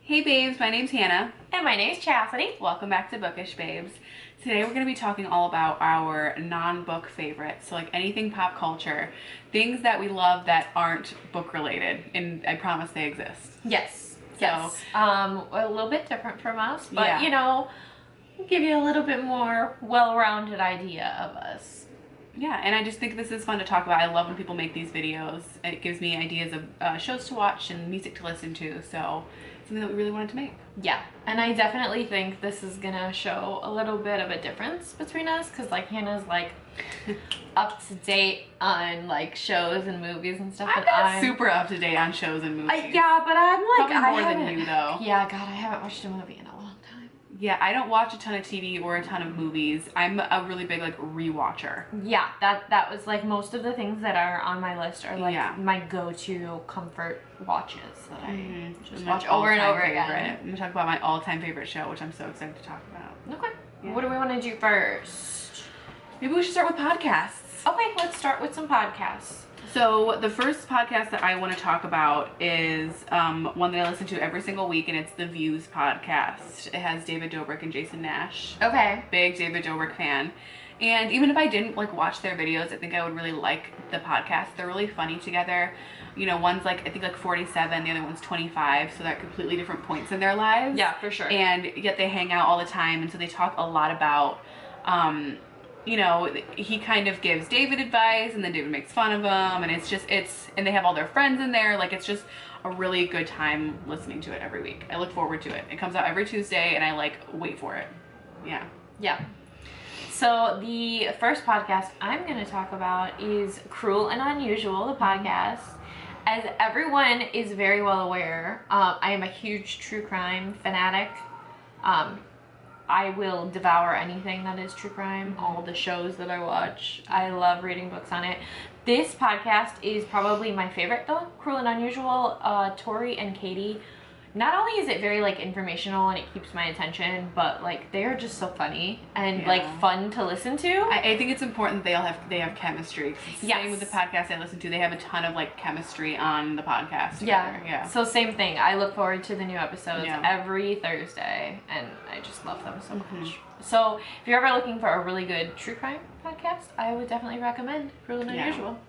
Hey babes, my name's Hannah. And my name's Chasity. Welcome back to Bookish Babes. Today we're going to be talking all about our non-book favorites. So like anything pop culture, things that we love that aren't book related, and I promise they exist. Yes. So, yes. A little bit different from us, but yeah. you know, give you a little bit more well-rounded idea of us. Yeah, and I just think this is fun to talk about. I love when people make these videos. It gives me ideas of shows to watch and music to listen to, so something that we really wanted to make. Yeah, and I definitely think this is gonna show a little bit of a difference between us, because like Hannah's like up to date on like shows and movies and stuff. I'm not super up to date on shows and movies. Yeah, but I'm like probably more than you though. Yeah, God, I haven't watched a movie in a long time. Yeah, I don't watch a ton of TV or a ton of movies. I'm a really big like rewatcher. Yeah, that was like most of the things that are on my list are like my go-to comfort watches that I just watch over and over again. I'm gonna talk about my all-time favorite show, which I'm so excited to talk about. Okay. Yeah. What do we want to do first? Maybe we should start with podcasts. Okay, let's start with some podcasts. So the first podcast that I want to talk about is one that I listen to every single week, and it's the Views podcast. It has David Dobrik and Jason Nash. Okay. Big David Dobrik fan. And even if I didn't like watch their videos, I think I would really like the podcast. They're really funny together. You know, one's like, I think like 47, the other one's 25, so they're at completely different points in their lives. Yeah, for sure. And yet they hang out all the time, and so they talk a lot about, you know, he kind of gives David advice, and then David makes fun of him, and and they have all their friends in there. Like, it's just a really good time listening to it every week. I look forward to it. It comes out every Tuesday, and I like wait for it. Yeah. Yeah. So the first podcast I'm going to talk about is Cruel and Unusual, the podcast. As everyone is very well aware, I am a huge true crime fanatic. I will devour anything that is true crime, all the shows that I watch. I love reading books on it. This podcast is probably my favorite though, Cruel and Unusual. Tori and Katie, not only is it very like informational and it keeps my attention, but like they are just so funny and like fun to listen to. I think it's important that they have chemistry. Same with the podcast I listen to, they have a ton of like chemistry on the podcast together. Yeah. So same thing. I look forward to the new episodes every Thursday, and I just love them so much. So if you're ever looking for a really good true crime podcast, I would definitely recommend Cruel and Unusual.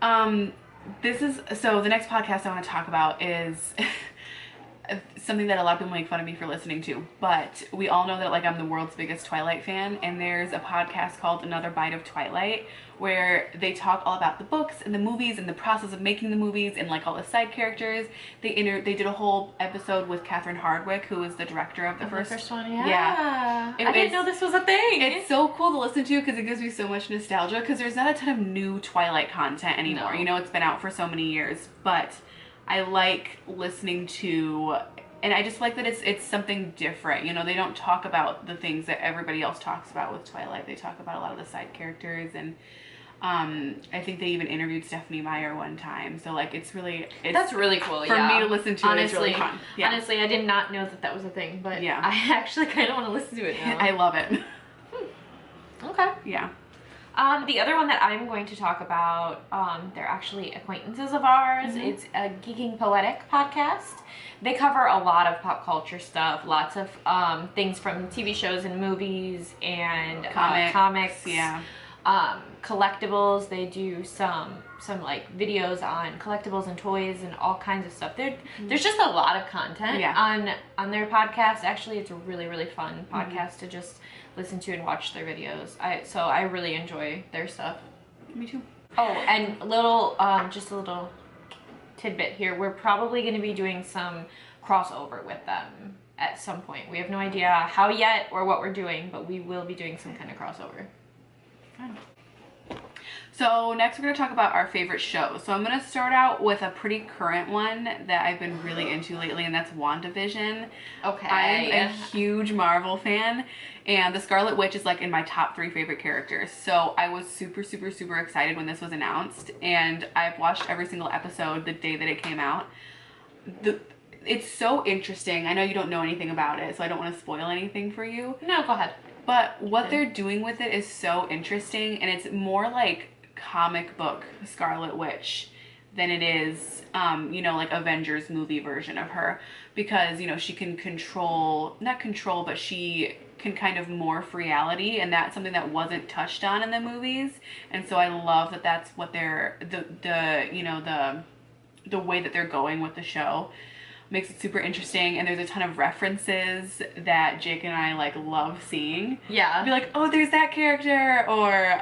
So the next podcast I want to talk about is something that a lot of people make fun of me for listening to, but we all know that like I'm the world's biggest Twilight fan, and there's a podcast called Another Bite of Twilight where they talk all about the books and the movies and the process of making the movies and like all the side characters. They did a whole episode with Catherine Hardwicke, who was the director of the first one. Yeah. I didn't know this was a thing. It's so cool to listen to because it gives me so much nostalgia, because there's not a ton of new Twilight content anymore. No. You know, it's been out for so many years, but I like listening to, and I just like that it's something different. You know, they don't talk about the things that everybody else talks about with Twilight. They talk about a lot of the side characters, and I think they even interviewed Stephenie Meyer one time. So like that's really cool for me to listen to. Honestly, it's really fun. Yeah. Honestly, I did not know that was a thing, but yeah, I actually kind of want to listen to it now. I love it. Okay. Yeah. The other one that I'm going to talk about, they're actually acquaintances of ours. It's a Geeking Poetic podcast. They cover a lot of pop culture stuff, lots of things from TV shows and movies and comics. Yeah. Collectibles. They do some like videos on collectibles and toys and all kinds of stuff. There's just a lot of content on their podcast. Actually, it's a really, really fun podcast to just listen to and watch their videos. So I really enjoy their stuff. Me too. Oh, and just a little tidbit here. We're probably going to be doing some crossover with them at some point. We have no idea how yet or what we're doing, but we will be doing some kind of crossover. Fun. So next we're going to talk about our favorite shows. So I'm going to start out with a pretty current one that I've been really into lately, and that's WandaVision. Okay. I'm a huge Marvel fan, and the Scarlet Witch is like in my top 3 favorite characters. So I was super, super, super excited when this was announced, and I've watched every single episode the day that it came out. It's so interesting. I know you don't know anything about it, so I don't want to spoil anything for you. No, go ahead. But what they're doing with it is so interesting, and it's more like comic book Scarlet Witch than it is, like Avengers movie version of her, because, she can not control, but she can kind of morph reality, and that's something that wasn't touched on in the movies. And so I love that that's what they're, the way that they're going with the show makes it super interesting. And there's a ton of references that Jake and I like love seeing. Yeah. Be like, oh, there's that character, or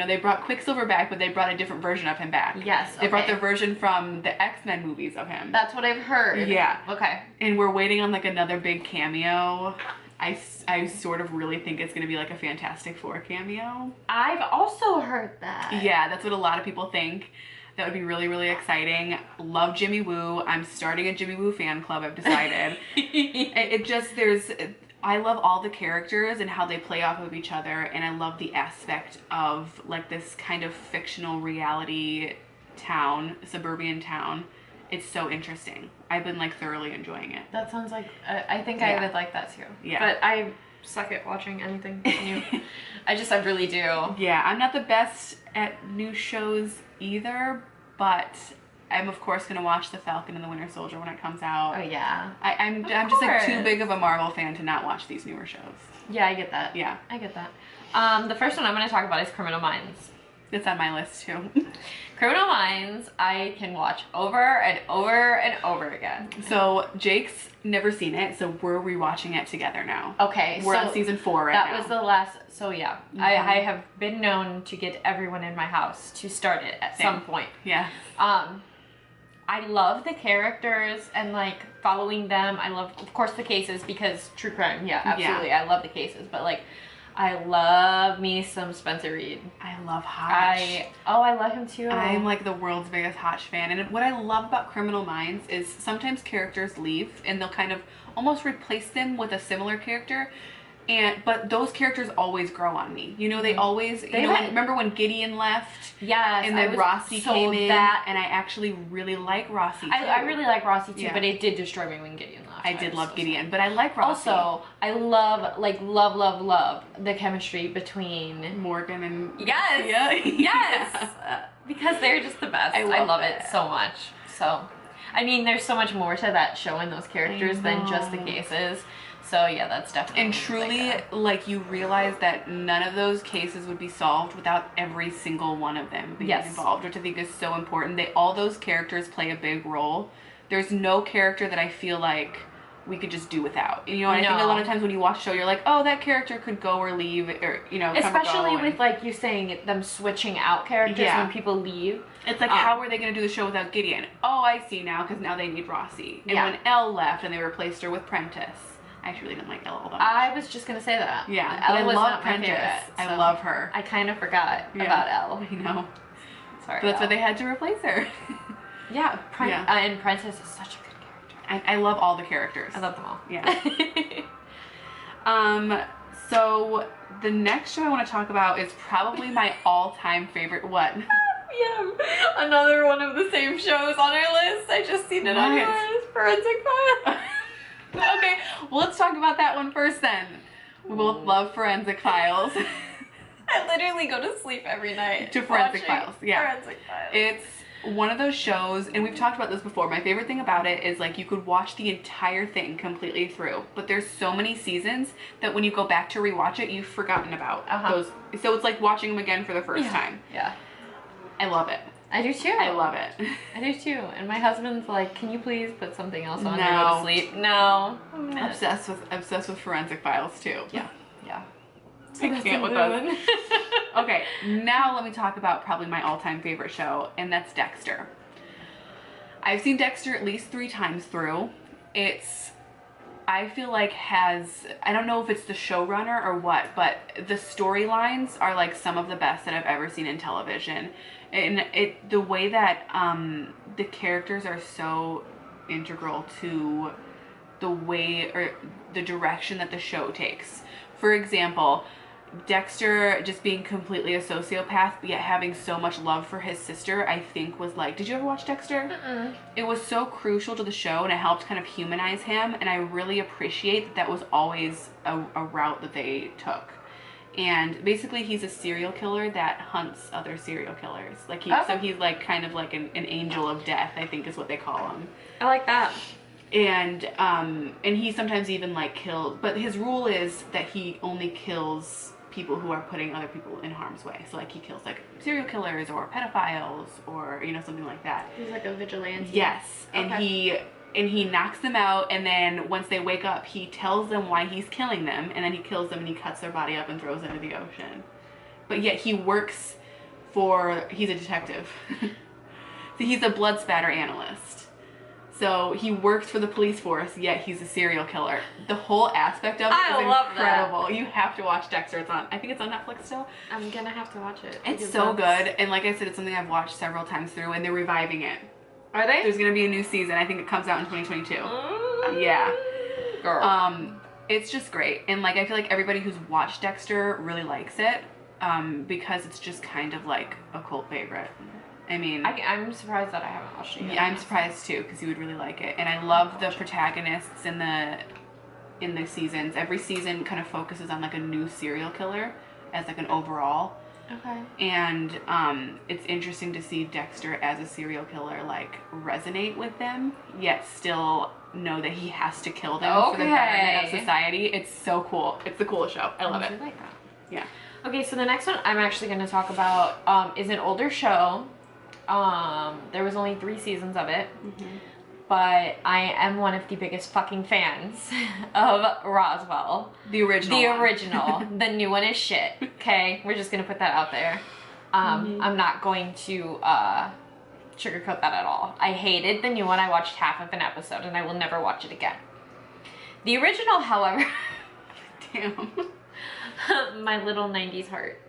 they brought Quicksilver back, but they brought a different version of him back. Yes. They brought the version from the X-Men movies of him. That's what I've heard. Yeah. Okay. And we're waiting on like another big cameo. I sort of really think it's gonna be like a Fantastic Four cameo. I've also heard that. Yeah, that's what a lot of people think. That would be really, really exciting. Love Jimmy Woo. I'm starting a Jimmy Woo fan club, I've decided. I love all the characters and how they play off of each other, and I love the aspect of like this kind of fictional reality town, suburban town. It's so interesting. I've been like thoroughly enjoying it. That sounds like, I think I would like that too. Yeah. But I suck at watching anything new. I really do. Yeah, I'm not the best at new shows either, but I'm of course gonna watch The Falcon and the Winter Soldier when it comes out. Oh yeah. I'm just like too big of a Marvel fan to not watch these newer shows. Yeah, I get that. Yeah. I get that. The first one I'm gonna talk about is Criminal Minds. It's on my list too. Criminal Minds, I can watch over and over and over again. So Jake's never seen it, so we're rewatching it together now. Okay, we're on season 4 right now. That was the last. So yeah, I have been known to get everyone in my house to start it at some point. Yeah. I love the characters and like following them. I love, of course, the cases because true crime. Yeah, absolutely. Yeah. I love the cases, but like, I love me some Spencer Reid. I love Hotch. I love him too. I'm like the world's biggest Hotch fan. And what I love about Criminal Minds is sometimes characters leave and they'll kind of almost replace them with a similar character. But those characters always grow on me. They always, remember when Gideon left? Yes. And then Rossi came in, and I actually really like Rossi too. I really like Rossi too, but it did destroy me when Gideon left. I did love Gideon, but I like Rossi. Also, I love the chemistry between Morgan and Yes. Yeah. Because they're just the best. I love it so much. So, I mean, there's so much more to that show and those characters than just the cases. So yeah, that's definitely. And truly, like you realize that none of those cases would be solved without every single one of them being involved, which I think is so important. All those characters play a big role. There's no character that I feel like we could just do without. And I think a lot of times when you watch a show, you're like, oh, that character could go or leave, or especially with like you saying them switching out characters when people leave. It's like, how are they going to do the show without Gideon? Oh, I see now, because now they need Rossi. And when Elle left and they replaced her with Prentice. I actually really didn't like Elle all that much. I was just gonna say that. Yeah, Elle was love not Prentice. my favorite. I love her. I kind of forgot about Elle. I know. Sorry. But that's why they had to replace her. Yeah, and Prentice is such a good character. I love all the characters. I love them all. Yeah. So the next show I want to talk about is probably my all-time favorite. What? Yeah, another one of the same shows on our list. I just seen it on yours. Forensic Files. Okay, well, let's talk about that one first then. We both love Forensic Files. I literally go to sleep every night to Forensic Files. Yeah. Forensic Files. It's one of those shows, and we've talked about this before. My favorite thing about it is like you could watch the entire thing completely through, but there's so many seasons that when you go back to rewatch it, you've forgotten about those. So it's like watching them again for the first time. Yeah. I love it. I do too. I love it. I do too. And my husband's like, can you please put something else on to go to sleep? No. I'm obsessed with Forensic Files too. Yeah. Yeah. So I can't with us. Okay, now let me talk about probably my all-time favorite show, and that's Dexter. I've seen Dexter at least 3 times through. I feel like I don't know if it's the showrunner or what, but the storylines are like some of the best that I've ever seen in television. And the way that the characters are so integral to the way or the direction that the show takes. For example, Dexter just being completely a sociopath yet having so much love for his sister, I think was like, did you ever watch Dexter? It was so crucial to the show, and it helped kind of humanize him, and I really appreciate that was always a route that they took. And basically he's a serial killer that hunts other serial killers. Like so he's like kind of like an angel of death, I think is what they call him. I like that. And he sometimes even like kills, but his rule is that he only kills people who are putting other people in harm's way. So like he kills like serial killers or pedophiles or, you know, something like that. He's like a vigilante. Yes. And he knocks them out, and then once they wake up, he tells them why he's killing them, and then he kills them and he cuts their body up and throws it into the ocean. But yet he works he's a detective. So he's a blood spatter analyst. So he works for the police force, yet he's a serial killer. The whole aspect of it is incredible. That. You have to watch Dexter. I think it's on Netflix still. I'm gonna have to watch it. It's so good, and like I said, it's something I've watched several times through, and they're reviving it. Are they? There's gonna be a new season. I think it comes out in 2022. Yeah. Girl. It's just great, and like I feel like everybody who's watched Dexter really likes it, because it's just kind of like a cult favorite. I mean, I'm surprised that I haven't watched it yet. Yeah, I'm surprised too, because you would really like it. And I love the protagonists in the seasons. Every season kind of focuses on like a new serial killer as like an overall. Okay. And it's interesting to see Dexter as a serial killer like resonate with them, yet still know that he has to kill them for the betterment of society. It's so cool. It's the coolest show. I love it. I like that. Yeah. Okay, so the next one I'm actually going to talk about is an older show. There was only 3 seasons of it, but I am one of the biggest fucking fans of Roswell. The original. The original. The new one is shit. Okay, we're just gonna put that out there. I'm not going to sugarcoat that at all. I hated the new one. I watched half of an episode, and I will never watch it again. The original, however, damn, my little 90s heart.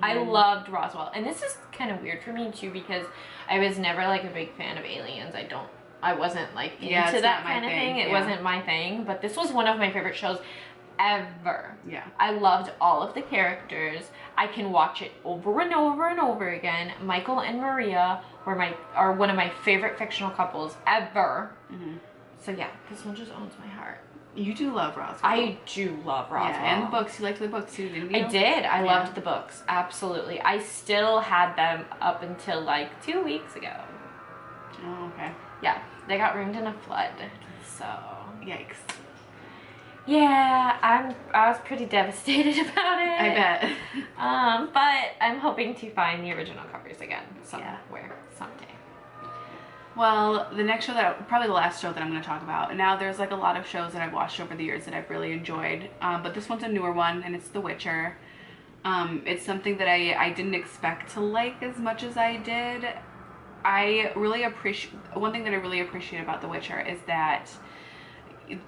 I loved Roswell, and this is kind of weird for me too because I was never like a big fan of aliens. I wasn't like into that kind of thing. It wasn't my thing, but this was one of my favorite shows ever. Yeah, I loved all of the characters. I can watch it over and over and over again. Michael and Maria are one of my favorite fictional couples ever. So yeah, this one just owns my heart. You do love Roswell. I do love Roswell. Yeah, and the books. You liked the books too, didn't you? I did. I loved the books. Absolutely. I still had them up until like 2 weeks ago. Oh, okay. Yeah, they got ruined in a flood. So yikes. Yeah, I was pretty devastated about it. I bet. But I'm hoping to find the original covers again somewhere someday. Well, the next show probably the last show that I'm going to talk about. Now, there's like a lot of shows that I've watched over the years that I've really enjoyed, but this one's a newer one, and it's The Witcher. It's something that I didn't expect to like as much as I did. One thing that I really appreciate about The Witcher is that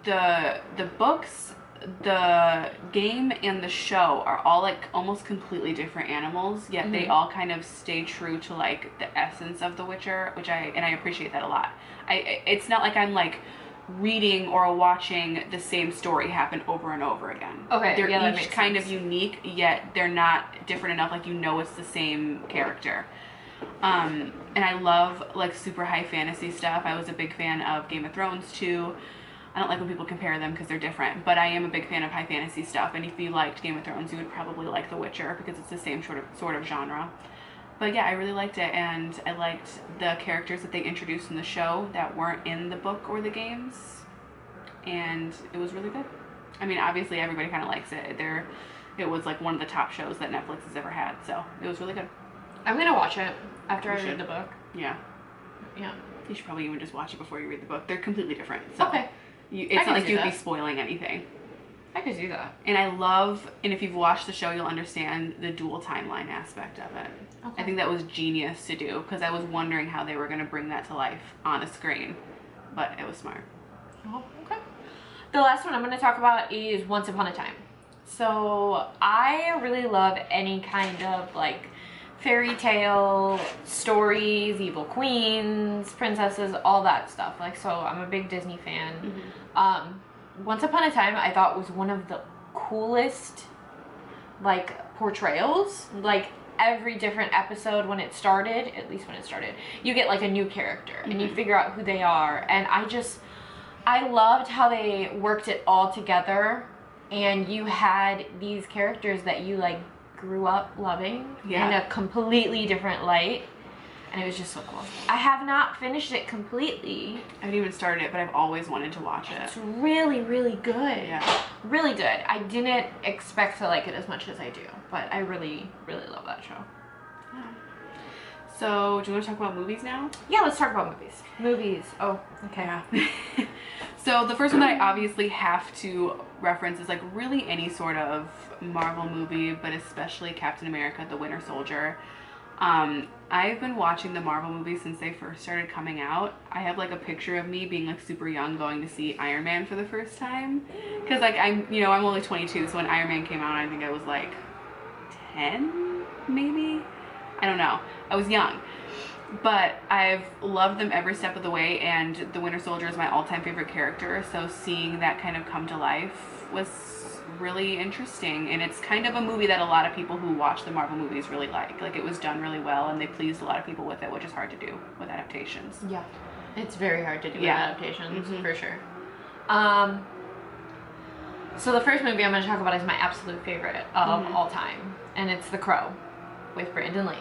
the books, the game, and the show are all like almost completely different animals, yet they all kind of stay true to like the essence of The Witcher, which I appreciate that a lot. It's not like I'm like reading or watching the same story happen over and over again. Okay, they're each kind of unique, yet they're not different enough like you know it's the same character. And I love like super high fantasy stuff. I was a big fan of Game of Thrones too. I don't like when people compare them because they're different, but I am a big fan of high fantasy stuff, and if you liked Game of Thrones, you would probably like The Witcher because it's the same sort of genre. But yeah, I really liked it, and I liked the characters that they introduced in the show that weren't in the book or the games, and it was really good. I mean, obviously everybody kind of likes it. It was like one of the top shows that Netflix has ever had, so it was really good. I'm gonna watch it after I read the book. Yeah. Yeah. You should probably even just watch it before you read the book. They're completely different. So. Okay. It's not like you'd be spoiling anything. I could do that. And if you've watched the show, you'll understand the dual timeline aspect of it. Okay. I think that was genius to do, because I was wondering how they were going to bring that to life on a screen, but it was smart. Oh, okay. The last one I'm going to talk about is Once Upon a Time. So I really love any kind of like fairy tale stories, evil queens, princesses, all that stuff. Like, so I'm a big Disney fan. Once Upon a Time I thought was one of the coolest like portrayals. Like every different episode when it started, at least when it started, you get like a new character and you figure out who they are. And I loved how they worked it all together and you had these characters that you like grew up loving in a completely different light, and it was just so cool. I have not finished it completely. I haven't even started it, but I've always wanted to watch it. It's really, really good. Yeah. Really good. I didn't expect to like it as much as I do, but I really, really love that show. Yeah. So, do you want to talk about movies now? Yeah, let's talk about movies. Movies. Oh, okay. Yeah. So, the first one that I obviously have to reference is like really any sort of Marvel movie, but especially Captain America, the Winter Soldier. I've been watching the Marvel movies since they first started coming out. I have like a picture of me being like super young going to see Iron Man for the first time. Cause like I'm only 22, so when Iron Man came out, I think I was like 10, maybe? I don't know. I was young. But I've loved them every step of the way, and the Winter Soldier is my all-time favorite character, so seeing that kind of come to life was really interesting, and it's kind of a movie that a lot of people who watch the Marvel movies really like. Like, it was done really well, and they pleased a lot of people with it, which is hard to do with adaptations. Yeah. It's very hard to do with adaptations, for sure. So the first movie I'm going to talk about is my absolute favorite of all time, and it's The Crow with Brandon Lee.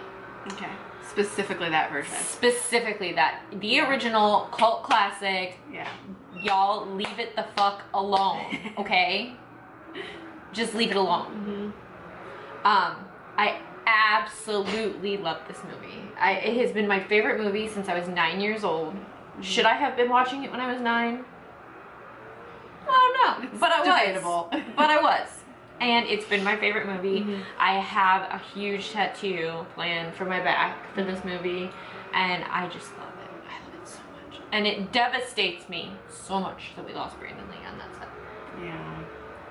Okay. Specifically that version. Specifically that. The original cult classic. Yeah. Y'all leave it the fuck alone, okay? Just leave it alone. I absolutely love this movie. It has been my favorite movie since I was 9 years old. Should I have been watching it when I was 9? I don't know, but I was. Debatable. But I was. And it's been my favorite movie. I have a huge tattoo planned for my back for this movie, and I just love it. I love it so much. And it devastates me so much that we lost Brandon Lee on that set. Yeah.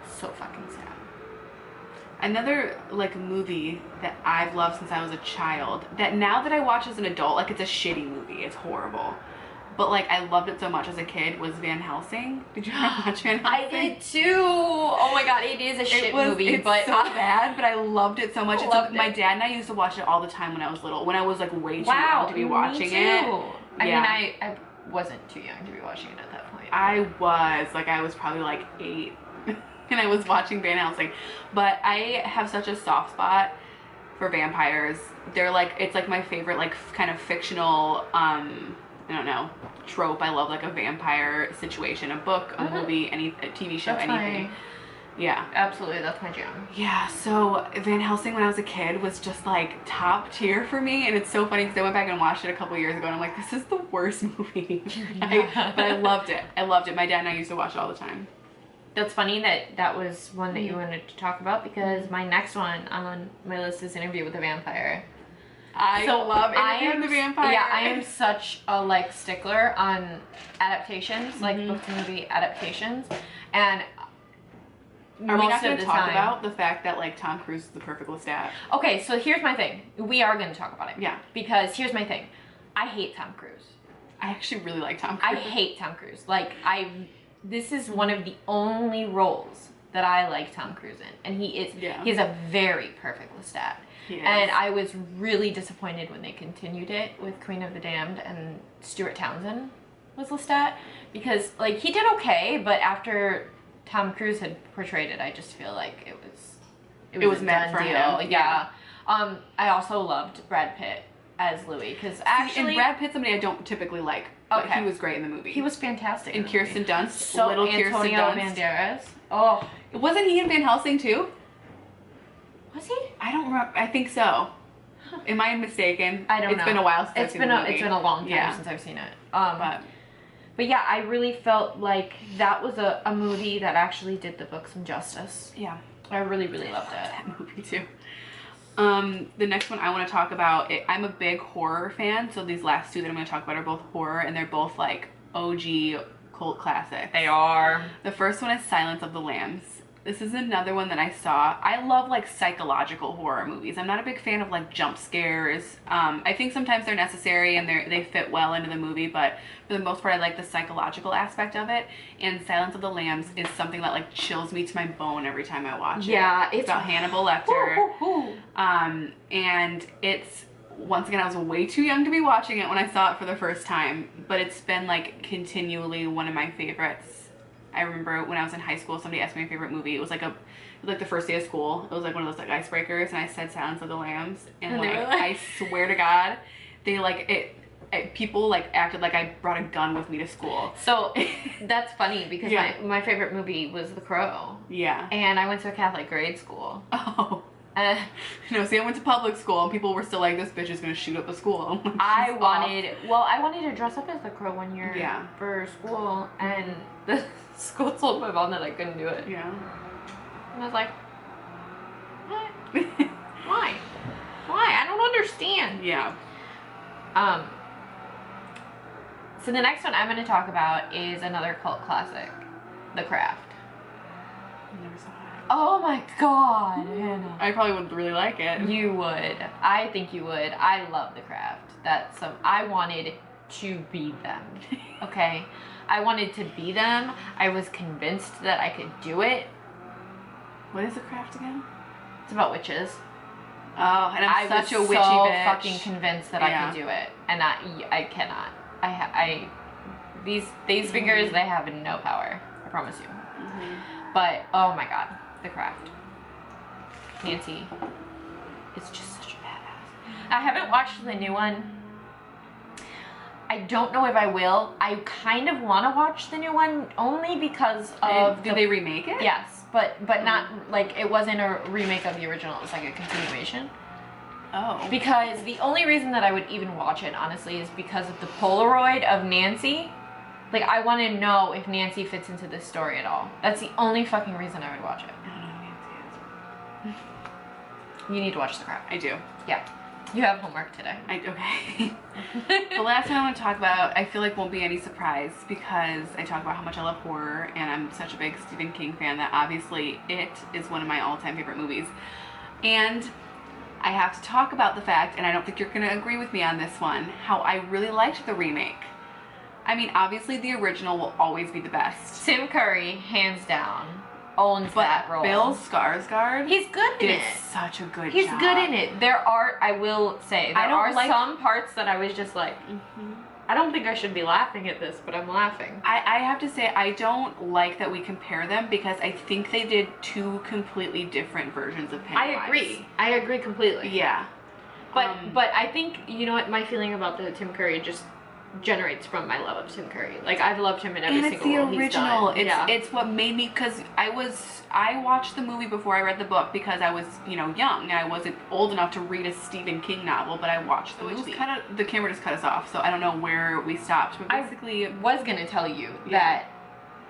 So fucking sad. Another like movie that I've loved since I was a child, that now that I watch as an adult, like, it's a shitty movie. It's horrible. But like, I loved it so much as a kid, was Van Helsing. Did you ever watch Van Helsing? I did too. Oh my god, it is a shit movie. It's but so bad, but I loved it so much. My dad and I used to watch it all the time when I was little, when I was like way too young to be watching it. I mean, I wasn't too young to be watching it at that point. I was probably like 8 and I was watching Van Helsing. But I have such a soft spot for vampires. They're like, it's like my favorite like kind of fictional I don't know, trope. I love like a vampire situation, a book, a movie, a TV show, anything. Yeah. Absolutely, that's my jam. Yeah, so Van Helsing when I was a kid was just like top tier for me, and it's so funny because I went back and watched it a couple years ago and I'm like, this is the worst movie. But I loved it. I loved it. My dad and I used to watch it all the time. That's funny that was one that you wanted to talk about, because my next one on my list is Interview with a Vampire. I love Interview with the Vampire. Yeah, I am such a like stickler on adaptations, like book to movie adaptations, and are we not going to talk about the fact that like Tom Cruise is the perfect Lestat? Okay, so here's my thing. We are going to talk about it. Yeah. Because here's my thing. I hate Tom Cruise. I actually really like Tom Cruise. I hate Tom Cruise. Like, this is one of the only roles that I like Tom Cruise in, and he is a very perfect Lestat. And I was really disappointed when they continued it with Queen of the Damned and Stuart Townsend was Lestat, because like he did okay, but after Tom Cruise had portrayed it, I just feel like it was meant for him. Yeah. I also loved Brad Pitt as Louis, because actually, and Brad Pitt's somebody I don't typically like, but he was great in the movie. He was fantastic. And Kirsten Dunst, so little Antonio Kirsten Dunst. Banderas. Oh, wasn't he in Van Helsing too? Was he? I don't remember. I think so. Am I mistaken? I don't know. It's been a while since I've seen the movie. It's been a long time since I've seen it. But yeah, I really felt like that was a movie that actually did the book some justice. Yeah. I really, really loved it. That movie too. The next one I want to talk about, I'm a big horror fan, so these last two that I'm going to talk about are both horror, and they're both like OG cult classics. They are. The first one is Silence of the Lambs. This is another one that I saw. I love like psychological horror movies. I'm not a big fan of like jump scares. I think sometimes they're necessary and they fit well into the movie, but for the most part I like the psychological aspect of it. And Silence of the Lambs is something that like chills me to my bone every time I watch it. Yeah, it's about Hannibal Lecter. And it's, once again, I was way too young to be watching it when I saw it for the first time, but it's been like continually one of my favorites I remember when I was in high school, somebody asked me my favorite movie. It was like the first day of school. It was like one of those like icebreakers, and I said Silence of the Lambs, and like I swear to God, they like it. People like acted like I brought a gun with me to school. So that's funny because my favorite movie was The Crow. Yeah. And I went to a Catholic grade school. Oh. No, see, I went to public school and people were still like, this bitch is gonna shoot up a school. Like, I wanted to dress up as the Crow one year for school, and the school told my mom that I couldn't do it. Yeah. And I was like, what? Why? I don't understand. Yeah. So the next one I'm going to talk about is another cult classic, The Craft. I never saw it. Oh my God, Hannah. I probably would really like it. You would. I think you would. I love The Craft. I wanted to be them. Okay? I wanted to be them. I was convinced that I could do it. What is The Craft again? It's about witches. Oh, and I'm such a witchy bitch. I was so fucking convinced that I could do it, and I cannot. These fingers, they have no power. I promise you. But oh my God, The Craft. Nancy is just such a badass. I haven't watched the new one. I don't know if I will. I kind of want to watch the new one only because of. Did they remake it? Yes, but not like it wasn't a remake of the original. It was like a continuation. Oh. Because the only reason that I would even watch it, honestly, is because of the Polaroid of Nancy. Like, I want to know if Nancy fits into this story at all. That's the only fucking reason I would watch it. I don't know who Nancy is. You need to watch The Craft. I do. Yeah. You have homework today. Okay. The last one I want to talk about, I feel like won't be any surprise because I talk about how much I love horror, and I'm such a big Stephen King fan that obviously it is one of my all-time favorite movies. And I have to talk about the fact, and I don't think you're going to agree with me on this one, how I really liked the remake. I mean, obviously the original will always be the best. Tim Curry, hands down, owns that role. Bill Skarsgård, he's good in it. Such a good job. He's good in it. I will say, there are some parts that I was just like, I don't think I should be laughing at this, but I'm laughing. I have to say, I don't like that we compare them because I think they did two completely different versions of Pennywise. I agree completely. Yeah. But I think, you know what, my feeling about the Tim Curry just generates from my love of Tim Curry. Like, I've loved him in every single role he's done. It's what made me, because I watched the movie before I read the book because I was, young and I wasn't old enough to read a Stephen King novel, but I watched the movie. The camera just cut us off, so I don't know where we stopped, but basically I was gonna tell you that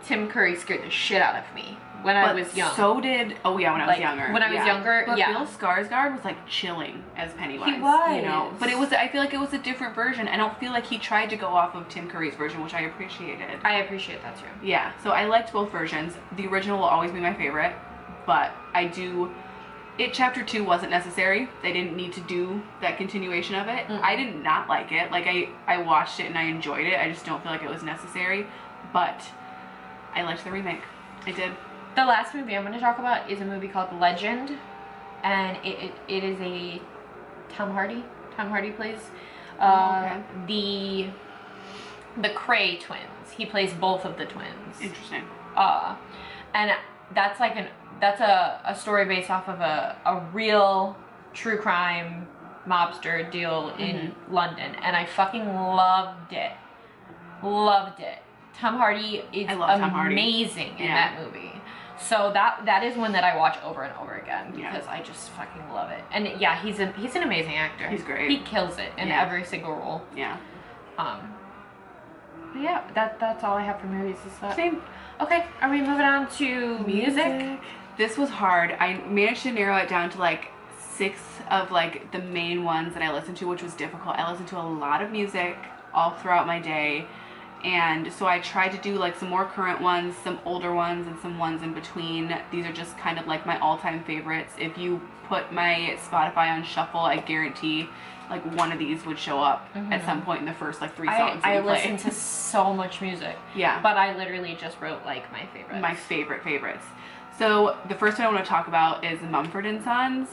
Tim Curry scared the shit out of me when I was young. So did when I was younger. When I was younger, but Bill Skarsgård was like chilling as Pennywise. He was. But I feel like it was a different version. I don't feel like he tried to go off of Tim Curry's version, which I appreciated. I appreciate that too. Yeah, so I liked both versions. The original will always be my favorite, but Chapter 2 wasn't necessary. They didn't need to do that continuation of it. I did not like it. Like, I watched it and I enjoyed it. I just don't feel like it was necessary, but I liked the remake. I did. The last movie I'm going to talk about is a movie called Legend, and it is a Tom Hardy plays the Fray twins. He plays both of the twins. Interesting. And that's a story based off of a real true crime mobster deal in London, and I fucking loved it. Tom Hardy is amazing in that movie. So that is one that I watch over and over again because I just fucking love it. And yeah, he's an amazing actor. He's great. He kills it in every single role. Yeah. Yeah, that's all I have for movies. Is that same? Okay, are we moving on to music? This was hard. I managed to narrow it down to like 6 of like the main ones that I listened to, which was difficult. I listened to a lot of music all throughout my day. And so I tried to do like some more current ones, some older ones, and some ones in between. These are just kind of like my all-time favorites. If you put my Spotify on shuffle, I guarantee like one of these would show up at some point in the first like 3 songs that you play. I listen to so much music. Yeah. But I literally just wrote like my favorites. My favorites. So the first one I want to talk about is Mumford and Sons.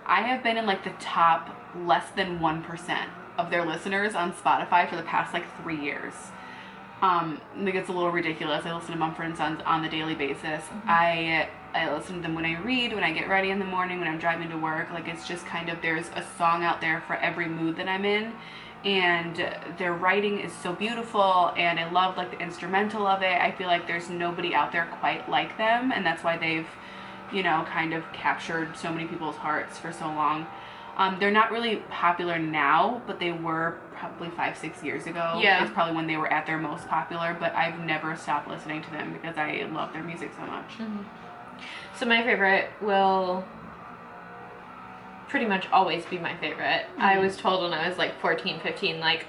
I have been in like the top less than 1% of their listeners on Spotify for the past like 3 years. Like it's a little ridiculous. I listen to Mumford and Sons on the daily basis. I listen to them when I read, when I get ready in the morning, when I'm driving to work. Like it's just kind of, there's a song out there for every mood that I'm in. And their writing is so beautiful, and I love like the instrumental of it. I feel like there's nobody out there quite like them, and that's why they've, you know, kind of captured so many people's hearts for so long. They're not really popular now, but they were probably 5-6 years ago. Yeah. It's probably when they were at their most popular, but I've never stopped listening to them because I love their music so much. So my favorite will pretty much always be my favorite. I was told when I was like 14, 15, like,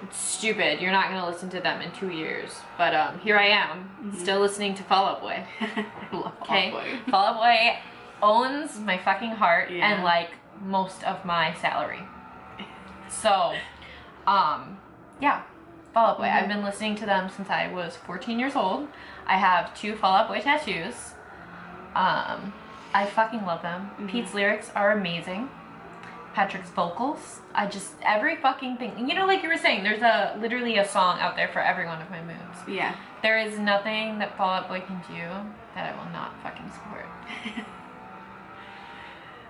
it's stupid, you're not going to listen to them in 2 years. But here I am, still listening to Fall Out Boy. I love Fall Out Boy. Fall Out Boy owns my fucking heart and like most of my salary. So, yeah, Fall Out Boy. I've been listening to them since I was 14 years old. I have 2 Fall Out Boy tattoos. I fucking love them. Pete's lyrics are amazing. Patrick's vocals, every fucking thing. You know, like you were saying, there's literally a song out there for every one of my moods. Yeah. There is nothing that Fall Out Boy can do that I will not fucking support.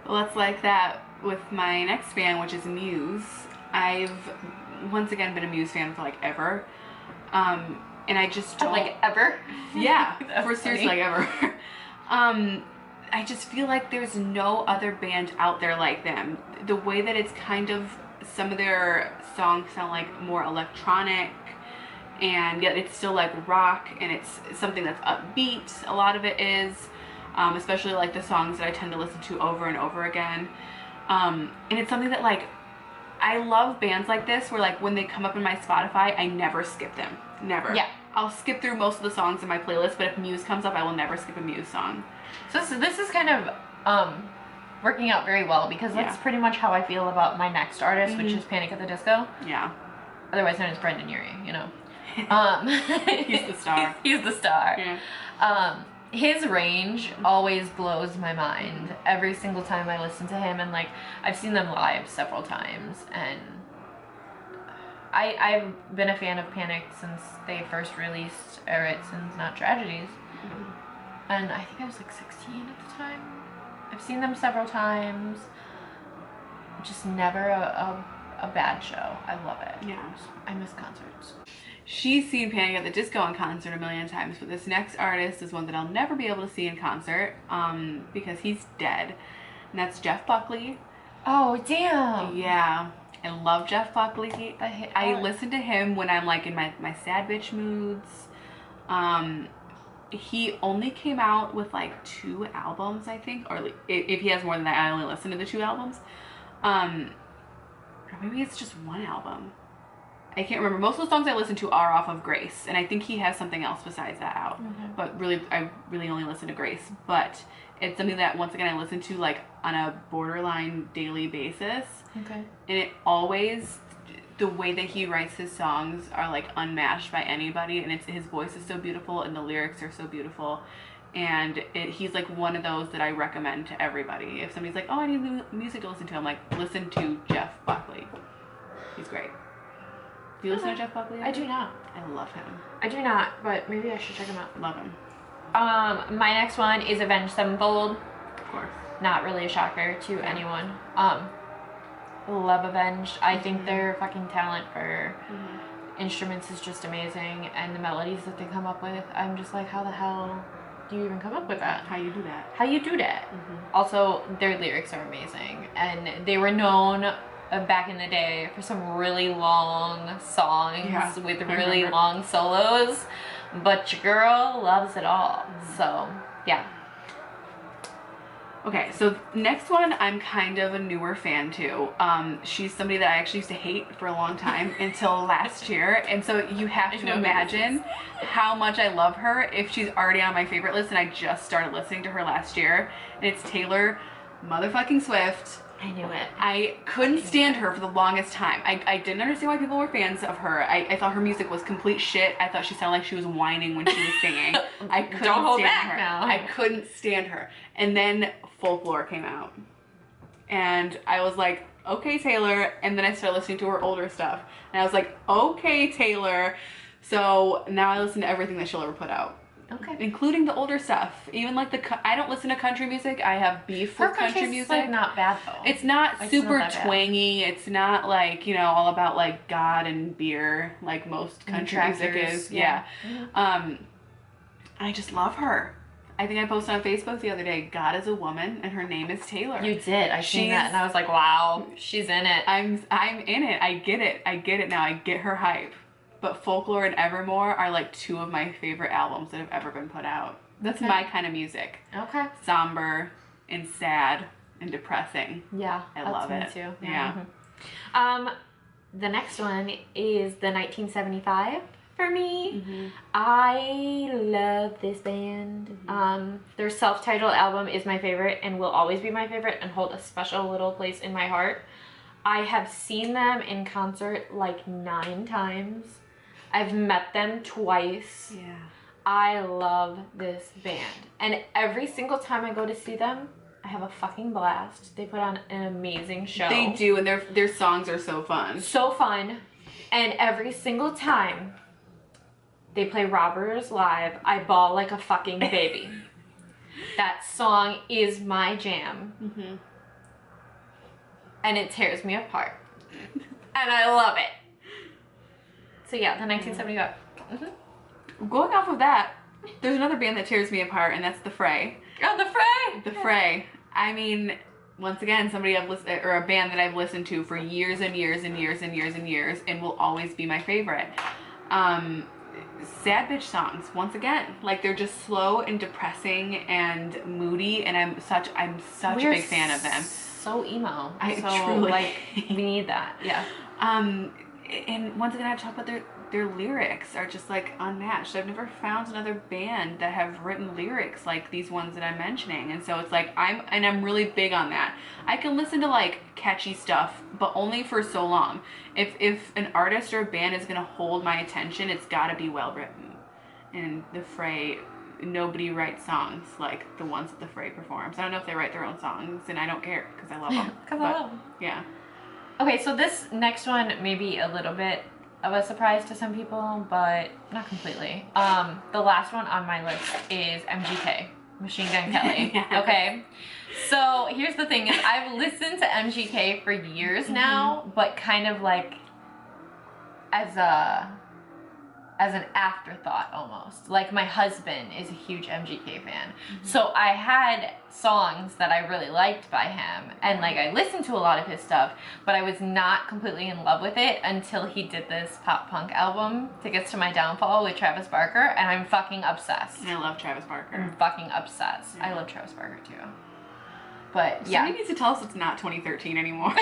Well, it's like that with my next band, which is Muse. I've once again been a Muse fan for like ever. And I just don't... Like ever? Yeah, for funny. seriously, like ever. I just feel like there's no other band out there like them. The way that it's kind of, some of their songs sound like more electronic, and yet it's still like rock, and it's something that's upbeat. A lot of it is, especially like the songs that I tend to listen to over and over again. And it's something that like, I love bands like this where like when they come up in my Spotify, I never skip them. Never. Yeah. I'll skip through most of the songs in my playlist, but if Muse comes up, I will never skip a Muse song. So this is kind of working out very well, because that's pretty much how I feel about my next artist, which is Panic at the Disco. Yeah. Otherwise known as Brendan Urie, you know. He's the star. He's the star. Yeah. His range always blows my mind every single time I listen to him, and like I've seen them live several times, and I've been a fan of Panic since they first released Erickson's Not Tragedies. And I think I was like 16 at the time. I've seen them several times. Just never a bad show. I love it. Yeah. I miss concerts. She's seen Panic at the Disco in concert a million times, but this next artist is one that I'll never be able to see in concert, because he's dead. And that's Jeff Buckley. Oh, damn. Yeah. I love Jeff Buckley. I listen to him when I'm like in my sad bitch moods. He only came out with like 2 albums, I think, or if he has more than that, I only listen to the 2 albums. Or maybe it's just 1 album. I can't remember. Most of the songs I listen to are off of Grace, and I think he has something else besides that out. But really, I really only listen to Grace. But it's something that, once again, I listen to like on a borderline daily basis. Okay. And it always, the way that he writes his songs are like unmatched by anybody, and his voice is so beautiful, and the lyrics are so beautiful, and he's like one of those that I recommend to everybody. If somebody's like, oh, I need music to listen to, I'm like, listen to Jeff Buckley. He's great. Do you listen to Jeff Buckley? I do not. I love him. I do not, but maybe I should check him out. Love him. My next one is Avenged Sevenfold. Of course. Not really a shocker to anyone. Love Avenged. I think their fucking talent for instruments is just amazing, and the melodies that they come up with, I'm just like, how the hell do you even come up with that? How you do that? How you do that? Also, their lyrics are amazing, and they were known back in the day for some really long songs with really long solos, but your girl loves it all. So, yeah. Okay, so next one, I'm kind of a newer fan too. She's somebody that I actually used to hate for a long time until last year, and so you have to imagine how much I love her if she's already on my favorite list, and I just started listening to her last year, and it's Taylor motherfucking Swift. I knew it. I couldn't stand her for the longest time. I didn't understand why people were fans of her. I thought her music was complete shit. I thought she sounded like she was whining when she was singing. I couldn't stand her. Now. I couldn't stand her. And then Folklore came out. And I was like, okay, Taylor. And then I started listening to her older stuff. And I was like, okay, Taylor. So now I listen to everything that she'll ever put out. Okay. Including the older stuff. Even like I don't listen to country music. I have beef with country music. Like not bad though. It's not super twangy. It's not like, you know, all about like God and beer like most country music is. Yeah. I just love her. I think I posted on Facebook the other day, God is a woman and her name is Taylor. You did. I seen that and I was like, wow, she's in it. I'm in it. I get it now. I get her hype. But Folklore and Evermore are like two of my favorite albums that have ever been put out. That's my kind of music. Okay. Somber and sad and depressing. Yeah. I love it. Too. Yeah. The next one is the 1975 for me. I love this band. Their self-titled album is my favorite and will always be my favorite and hold a special little place in my heart. I have seen them in concert like 9 times. I've met them twice. Yeah. I love this band. And every single time I go to see them, I have a fucking blast. They put on an amazing show. They do, and their songs are so fun. So fun. And every single time they play Robbers live, I bawl like a fucking baby. That song is my jam. And it tears me apart. And I love it. So yeah, the 1975. Going off of that, there's another band that tears me apart, and that's the Fray. Oh, the Fray! The Fray. I mean, once again, somebody I've listened, or a band that I've listened to for years and years and years and years and years, and will always be my favorite. Sad bitch songs, once again, like they're just slow and depressing and moody, and I'm such a big fan of them. So emo. I truly like we need that. Yeah. And once again, I have to talk about their lyrics are just like unmatched. I've never found another band that have written lyrics like these ones that I'm mentioning, and so it's like I'm really big on that. I can listen to like catchy stuff, but only for so long. If an artist or a band is gonna hold my attention, it's gotta be well written. And the Fray, nobody writes songs like the ones that the Fray performs. I don't know if they write their own songs, and I don't care because I love them. Because I love them. Yeah. Okay, so this next one may be a little bit of a surprise to some people, but not completely. The last one on my list is MGK, Machine Gun Kelly. Yeah. Okay, so here's the thing: is I've listened to MGK for years now, but kind of like as an afterthought almost. Like my husband is a huge MGK fan. So I had songs that I really liked by him, and like I listened to a lot of his stuff, but I was not completely in love with it until he did this pop punk album, Tickets to My Downfall, with Travis Barker, and I'm fucking obsessed. I love Travis Barker. I'm fucking obsessed. Yeah. I love Travis Barker too. But yeah. Somebody needs to tell us it's not 2013 anymore.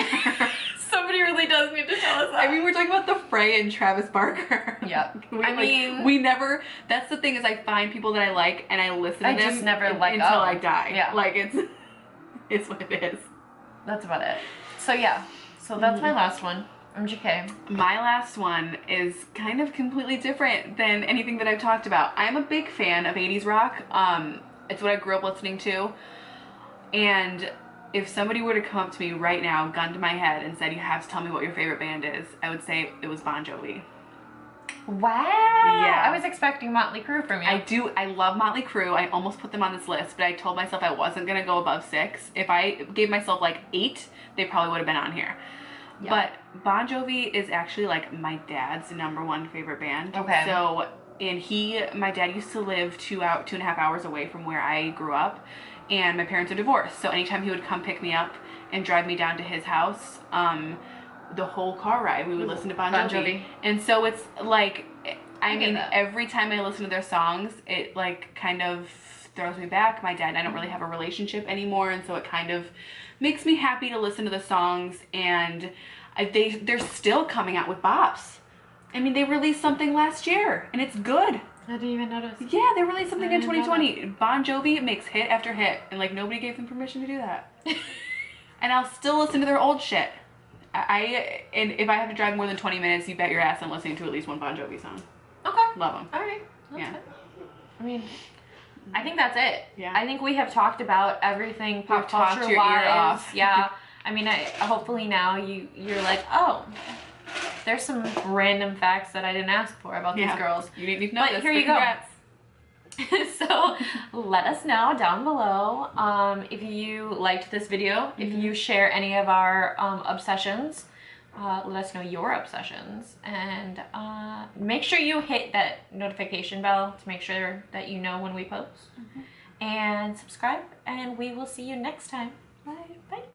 Somebody really does need to tell us that. I mean, we're talking about the Fray and Travis Barker. Yep. we never, that's the thing is I find people that I like and I listen to them just never like until I die. Yeah. Like it's what it is. That's about it. So yeah. So that's my last one. MGK. My last one is kind of completely different than anything that I've talked about. I'm a big fan of 80s rock. It's what I grew up listening to. And if somebody were to come up to me right now, gun to my head, and said, you have to tell me what your favorite band is, I would say it was Bon Jovi. Wow. Yeah. I was expecting Motley Crue from you. I do. I love Motley Crue. I almost put them on this list, but I told myself I wasn't going to go above 6. If I gave myself like 8, they probably would have been on here. Yeah. But Bon Jovi is actually like my dad's #1 favorite band. Okay. So, and my dad used to live 2.5 hours away from where I grew up. And my parents are divorced, so anytime he would come pick me up and drive me down to his house, the whole car ride we would listen to Bon Jovi. And so it's like, I mean, every time I listen to their songs, it like kind of throws me back. My dad and I don't really have a relationship anymore, and so it kind of makes me happy to listen to the songs. And they're still coming out with bops. I mean, they released something last year, and it's good. I didn't even notice. Yeah, they released something in 2020. Bon Jovi makes hit after hit, and like nobody gave them permission to do that. And I'll still listen to their old shit. And if I have to drive more than 20 minutes, you bet your ass I'm listening to at least one Bon Jovi song. Okay. Love them. All right. That's yeah. Fine. I mean, I think that's it. Yeah. I think we have talked about everything pop culture wise. Yeah. I mean, hopefully now you're like, oh, There's some random facts that I didn't ask for about these girls. You need to know but this. Here you Congrats. go. So let us know down below if you liked this video, if you share any of our obsessions. Let us know your obsessions, and make sure you hit that notification bell to make sure that you know when we post. And subscribe, and we will see you next time. Bye. Bye.